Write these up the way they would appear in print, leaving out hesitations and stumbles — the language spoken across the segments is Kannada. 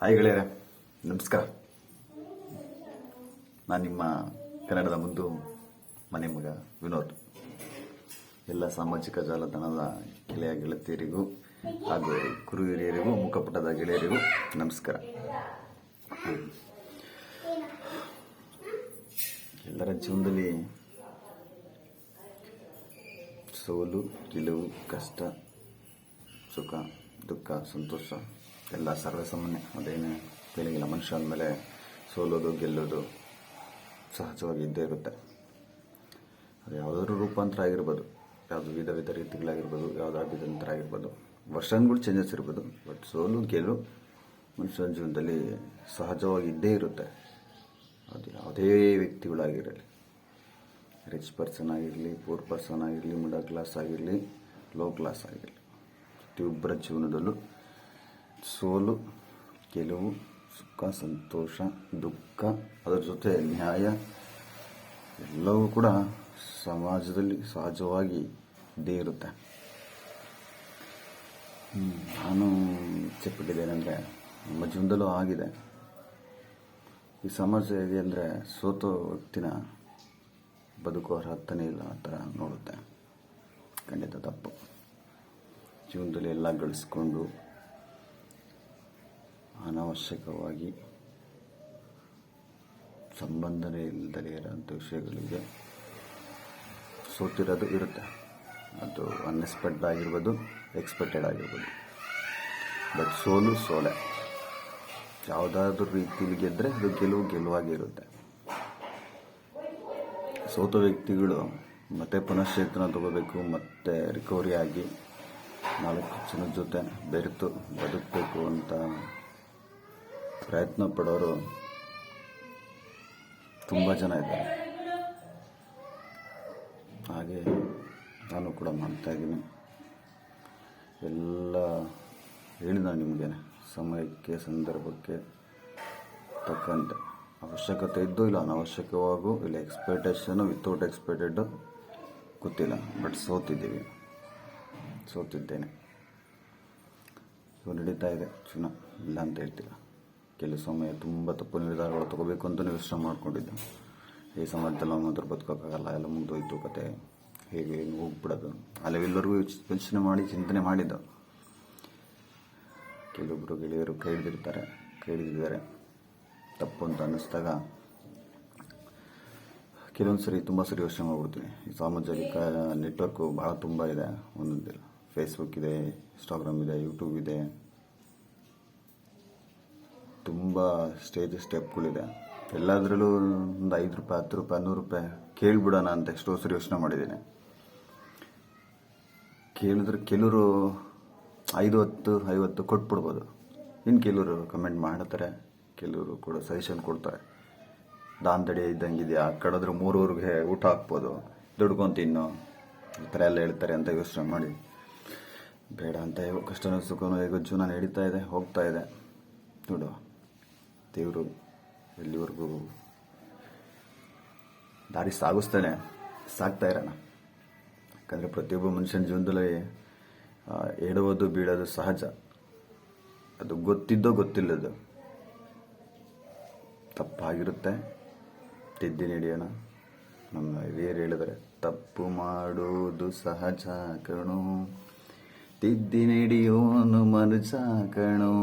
ಹಾಯ್ ಗೆಳೆಯರೆ, ನಮಸ್ಕಾರ. ನಾನು ನಿಮ್ಮ ಕನ್ನಡದ ಮುದ್ದು ಮನೆ ಮಗ ವಿನೋದ್. ಎಲ್ಲ ಸಾಮಾಜಿಕ ಜಾಲತಾಣದ ಗೆಳೆಯ ಗೆಳತಿಯರಿಗೂ ಹಾಗೂ ಕುರು ಹಿರಿಯರಿಗೂ ಮುಖಪುಟದ ಗೆಳೆಯರಿಗೂ ನಮಸ್ಕಾರ. ಎಲ್ಲರ ಜೀವನದಲ್ಲಿ ಸೋಲು, ಗೆಲುವು, ಕಷ್ಟ, ಸುಖ, ದುಃಖ, ಸಂತೋಷ ಎಲ್ಲ ಸರ್ವೇಸಾಮಾನ್ಯ. ಅದೇನು ಕೇಳಿಲ್ಲ. ಮನುಷ್ಯ ಅಂದಮೇಲೆ ಸೋಲೋದು ಗೆಲ್ಲೋದು ಸಹಜವಾಗಿ ಇದ್ದೇ ಇರುತ್ತೆ. ಅದು ಯಾವುದಾದ್ರೂ ರೂಪಾಂತರ ಆಗಿರ್ಬೋದು, ಯಾವುದು ವಿಧ ವಿಧ ರೀತಿಗಳಾಗಿರ್ಬೋದು, ಯಾವುದಾದ್ರಂತರ ಆಗಿರ್ಬೋದು, ವರ್ಷನ್ಗಳು ಚೇಂಜಸ್ ಇರ್ಬೋದು. ಬಟ್ ಸೋಲು ಗೆಲುವು ಮನುಷ್ಯನ ಜೀವನದಲ್ಲಿ ಸಹಜವಾಗಿ ಇದ್ದೇ ಇರುತ್ತೆ. ಅದು ಯಾವುದೇ ವ್ಯಕ್ತಿಗಳಾಗಿರಲಿ, ರಿಚ್ ಪರ್ಸನ್ ಆಗಿರಲಿ, ಪೂರ್ ಪರ್ಸನ್ ಆಗಿರಲಿ, ಮಿಡಲ್ ಕ್ಲಾಸ್ ಆಗಿರಲಿ, ಲೋ ಕ್ಲಾಸ್ ಆಗಿರಲಿ, ಪ್ರತಿಯೊಬ್ಬರ ಜೀವನದಲ್ಲೂ ಸೋಲು, ಗೆಲುವು, ಸುಖ, ಸಂತೋಷ, ದುಃಖ, ಅದರ ಜೊತೆ ನ್ಯಾಯ ಎಲ್ಲವೂ ಕೂಡ ಸಮಾಜದಲ್ಲಿ ಸಹಜವಾಗಿ ಇದ್ದೇ ಇರುತ್ತೆ. ನಾನು ಇಚ್ಛೆಪಟ್ಟಿದ್ದೇನೆಂದರೆ, ನಮ್ಮ ಜೀವನದಲ್ಲೂ ಆಗಿದೆ. ಈ ಸಮಾಜ ಹೇಗೆ ಅಂದರೆ, ಸೋತ ವ್ಯಕ್ತಿನ ಬದುಕುವ ಅರ್ಹತೆನೇ ಇಲ್ಲ ಆ ಥರ ನೋಡುತ್ತೆ. ಖಂಡಿತ ತಪ್ಪು. ಜೀವನದಲ್ಲಿ ಎಲ್ಲ ಗಳಿಸ್ಕೊಂಡು ಅನಾವಶ್ಯಕವಾಗಿ ಸಂಬಂಧನೇ ಇಲ್ಲದೇ ಇರೋಂಥ ವಿಷಯಗಳಿಗೆ ಸೋತಿರೋದು ಇರುತ್ತೆ. ಅದು ಅನ್ಎಕ್ಸ್ಪೆಕ್ಟೆಡ್ ಆಗಿರ್ಬೋದು, ಎಕ್ಸ್ಪೆಕ್ಟೆಡ್ ಆಗಿರ್ಬೋದು. ಬಟ್ ಸೋಲು ಸೋಲೆ. ಯಾವುದಾದ್ರೂ ರೀತಿಯಲ್ಲಿ ಗೆದ್ದರೆ ಅದು ಗೆಲುವಾಗಿರುತ್ತೆ. ಸೋತ ವ್ಯಕ್ತಿಗಳು ಮತ್ತೆ ಪುನಶ್ಚೇತನ ತಗೋಬೇಕು, ಮತ್ತೆ ರಿಕವರಿ ಆಗಿ 4 ಜನದ ಜೊತೆ ಬೆರೆತು ಬದುಕಬೇಕು ಅಂತ ಪ್ರಯತ್ನ ಪಡೋರು ತುಂಬ ಜನ ಇದ್ದಾರೆ. ಹಾಗೆ ನಾನು ಕೂಡ ಮಾಡ್ತಾಯಿದ್ದೀನಿ. ಎಲ್ಲ ಹೇಳಿದ ನಿಮಗೆ ಸಮಯಕ್ಕೆ, ಸಂದರ್ಭಕ್ಕೆ ತಕ್ಕಂತೆ ಅವಶ್ಯಕತೆ ಇದ್ದು ಇಲ್ಲ, ಅನವಶ್ಯಕವಾಗೂ ಇಲ್ಲ, ಎಕ್ಸ್ಪೆಕ್ಟೇಷನು ವಿತೌಟ್ ಎಕ್ಸ್ಪೆಕ್ಟೆಡ್ಡು ಗೊತ್ತಿಲ್ಲ. ಬಟ್ ಸೋತಿದ್ದೇನೆ. ಇವು ನಡೀತಾ ಇದೆ ಜೀವನ, ಇಲ್ಲ ಅಂತ ಹೇಳ್ತಿಲ್ಲ. ಕೆಲವು ಸಮಯ ತುಂಬ ತಪ್ಪು ನಿರ್ಧಾರಗಳು ತಗೋಬೇಕು ಅಂತ ಯೋಚನೆ ಮಾಡ್ಕೊಂಡಿದ್ದೆ. ಈ ಸಮಾಜದಲ್ಲಿ ನಾವು ಮಾತ್ರ ಬದುಕೋಕ್ಕಾಗಲ್ಲ, ಎಲ್ಲ ಮುಗಿದೋಯ್ತು ಕತೆ, ಹೇಗೆ ಹೋಗ್ಬಿಡೋದು ಅಲ್ಲೆಲ್ಲರಿಗೂ ಯೋಚನೆ ಮಾಡಿ ಚಿಂತನೆ ಮಾಡಿದ್ದು. ಕೆಲವೊಬ್ಬರು ಗೆಳೆಯರು ಕೈ ಹಿಡಿದಿದ್ದಾರೆ ತಪ್ಪು ಅಂತ ಅನ್ನಿಸ್ದಾಗ ಕೆಲವೊಂದು ಸರಿ ತುಂಬ ಸರಿ ಯೋಚನೆ ಮಾಡ್ಬಿಡ್ತೀನಿ. ಈ ಸಾಮಾಜಿಕ ನೆಟ್ವರ್ಕು ಭಾಳ ತುಂಬ ಇದೆ. ಒಂದೊಂದಿಲ್ಲ, ಫೇಸ್ಬುಕ್ ಇದೆ, ಇನ್ಸ್ಟಾಗ್ರಾಮ್ ಇದೆ, ಯೂಟ್ಯೂಬ್ ಇದೆ, ತುಂಬ ಸ್ಟೆಪ್ಗಳಿದೆ. ಎಲ್ಲದರಲ್ಲೂ ಒಂದು 5 ರೂಪಾಯಿ, 10 ರೂಪಾಯಿ, 100 ರೂಪಾಯಿ ಕೇಳಿಬಿಡೋಣ ಅಂತ ಎಷ್ಟೋ ಸರಿ ಯೋಚನೆ ಮಾಡಿದ್ದೀನಿ. ಕೇಳಿದ್ರೆ ಕೆಲವರು 50 ಕೊಟ್ಬಿಡ್ಬೋದು. ಇನ್ನು ಕೆಲವರು ಕಮೆಂಟ್ ಮಾಡ್ತಾರೆ, ಕೆಲವರು ಕೂಡ ಸಜೆಷನ್ ಕೊಡ್ತಾರೆ. ದಾಂಧಡಿ ಇದ್ದಂಗಿದೆಯಾ, ಕಡಿದ್ರೆ 3 ಊಟ ಹಾಕ್ಬೋದು, ದುಡ್ಕೊಂಡು ತಿನ್ನು, ಈ ಥರ ಎಲ್ಲ ಹೇಳ್ತಾರೆ ಅಂತ ಯೋಚನೆ ಮಾಡಿ ಬೇಡ ಅಂತ. ಕಷ್ಟನೋ ಸುಖನೋ ಹೇಗೋ ಜೀವನ ನಡೀತಾ ಇದೆ, ಹೋಗ್ತಾ ಇದೆ. ನೋಡು, ದೇವರು ಎಲ್ಲಿವರೆಗೂ ದಾರಿ ಸಾಗ್ತಾ ಇರೋಣ. ಯಾಕಂದರೆ ಪ್ರತಿಯೊಬ್ಬ ಮನುಷ್ಯನ ಜೀವನದಲ್ಲಿ ಎಡುವುದು ಬೀಳೋದು ಸಹಜ. ಅದು ಗೊತ್ತಿದ್ದೋ ಗೊತ್ತಿಲ್ಲದು ತಪ್ಪಾಗಿರುತ್ತೆ. ತಿದ್ದಿ ನಡೆಯೋಣ. ನಮ್ಮ ಹಿರಿಯರು ಹೇಳಿದರೆ, ತಪ್ಪು ಮಾಡುವುದು ಸಹಜ ಕಣೋ, ತಿದ್ದಿ ನಡೆಯೋನು ಮನುಜ ಕಣೋ.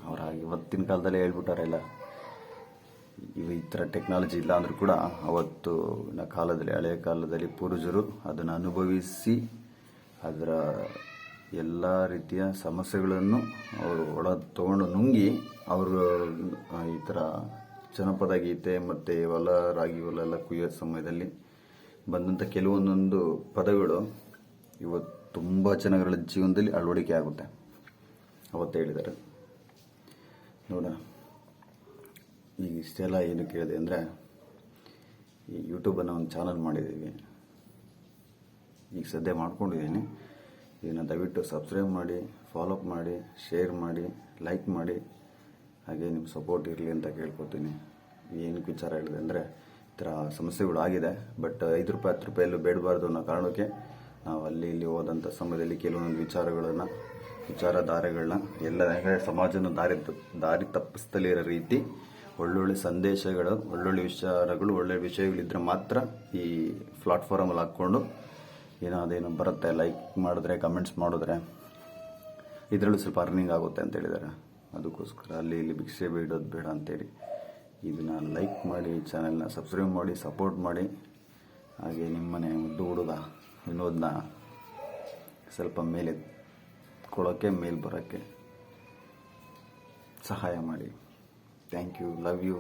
ಅವರಾಗಿ ಇವತ್ತಿನ ಕಾಲದಲ್ಲಿ ಹೇಳ್ಬಿಟ್ಟಾರೆಲ್ಲ. ಈ ಥರ ಟೆಕ್ನಾಲಜಿ ಇಲ್ಲ ಅಂದರೂ ಕೂಡ ಅವತ್ತಿನ ಕಾಲದಲ್ಲಿ, ಹಳೆಯ ಕಾಲದಲ್ಲಿ ಪೂರ್ವಜರು ಅದನ್ನು ಅನುಭವಿಸಿ ಅದರ ಎಲ್ಲ ರೀತಿಯ ಸಮಸ್ಯೆಗಳನ್ನು ಅವರು ತೊಗೊಂಡು ನುಂಗಿ ಅವರು ಈ ಥರ ಜನಪದ ಗೀತೆ ಮತ್ತು ರಾಗಿ ಹೊಲ ಎಲ್ಲ ಕುಯ್ಯೋ ಸಮಯದಲ್ಲಿ ಬಂದಂಥ ಕೆಲವೊಂದೊಂದು ಪದಗಳು ಇವತ್ತು ತುಂಬ ಜನಗಳ ಜೀವನದಲ್ಲಿ ಅಳವಡಿಕೆ ಆಗುತ್ತೆ. ಅವತ್ತು ಹೇಳಿದ್ದಾರೆ. ನೋಡ, ಈಗ ಇಷ್ಟೆಲ್ಲ ಏನು ಕೇಳಿದೆ ಅಂದರೆ, ಈ ಯೂಟ್ಯೂಬನ್ನು ಒಂದು ಚಾನಲ್ ಮಾಡಿದ್ದೀವಿ. ಈಗ ಸದ್ಯ ಮಾಡ್ಕೊಂಡಿದ್ದೀನಿ. ಇದನ್ನು ದಯವಿಟ್ಟು ಸಬ್ಸ್ಕ್ರೈಬ್ ಮಾಡಿ, ಫಾಲೋಅಪ್ ಮಾಡಿ, ಶೇರ್ ಮಾಡಿ, ಲೈಕ್ ಮಾಡಿ. ಹಾಗೆ ನಿಮ್ಮ ಸಪೋರ್ಟ್ ಇರಲಿ ಅಂತ ಕೇಳ್ಕೊತೀನಿ. ಏನಕ್ಕೆ ವಿಚಾರ ಹೇಳಿದೆ ಅಂದರೆ, ಈ ಥರ ಸಮಸ್ಯೆಗಳು ಆಗಿದೆ. ಬಟ್ 5 ರೂಪಾಯಿ 10 ರೂಪಾಯಿ ಎಲ್ಲೂ ಬೇಡಬಾರ್ದು ಅನ್ನೋ ಕಾರಣಕ್ಕೆ ನಾವು ಅಲ್ಲಿ ಇಲ್ಲಿ ಹೋದಂಥ ಸಮಯದಲ್ಲಿ ಕೆಲವೊಂದು ವಿಚಾರಗಳನ್ನು ವಿಚಾರಧಾರೆಗಳನ್ನ ಎಲ್ಲ ಸಮಾಜನ ದಾರಿ ತಪ್ಪಿಸ್ತಲೇ ಇರೋ ರೀತಿ ಒಳ್ಳೊಳ್ಳೆ ಸಂದೇಶಗಳು, ಒಳ್ಳೊಳ್ಳೆ ವಿಚಾರಗಳು, ಒಳ್ಳೆ ವಿಷಯಗಳಿದ್ರೆ ಮಾತ್ರ ಈ ಪ್ಲಾಟ್ಫಾರ್ಮಲ್ಲಿ ಹಾಕ್ಕೊಂಡು ಅದೇನೋ ಬರುತ್ತೆ, ಲೈಕ್ ಮಾಡಿದ್ರೆ, ಕಮೆಂಟ್ಸ್ ಮಾಡಿದ್ರೆ ಇದರಲ್ಲೂ ಸ್ವಲ್ಪ ಅರ್ನಿಂಗ್ ಆಗುತ್ತೆ ಅಂತ ಹೇಳಿದ್ದಾರೆ. ಅದಕ್ಕೋಸ್ಕರ ಅಲ್ಲಿ ಇಲ್ಲಿ ಭಿಕ್ಷೆ ಬೇಡೋದು ಬೇಡ ಅಂತೇಳಿ ಇದನ್ನು ಲೈಕ್ ಮಾಡಿ, ಚಾನೆಲ್ನ ಸಬ್ಸ್ಕ್ರೈಬ್ ಮಾಡಿ, ಸಪೋರ್ಟ್ ಮಾಡಿ. ಹಾಗೆ ನಿಮ್ಮನೆ ಮುದ್ದು ಹುಡುಗ ವಿನೋದ್ನ ಸ್ವಲ್ಪ ಮೇಲೆ ಕೊಡೋಕ್ಕೆ, ಮೇಲೆ ಬರೋಕ್ಕೆ ಸಹಾಯ ಮಾಡಿ. Thank you, love you.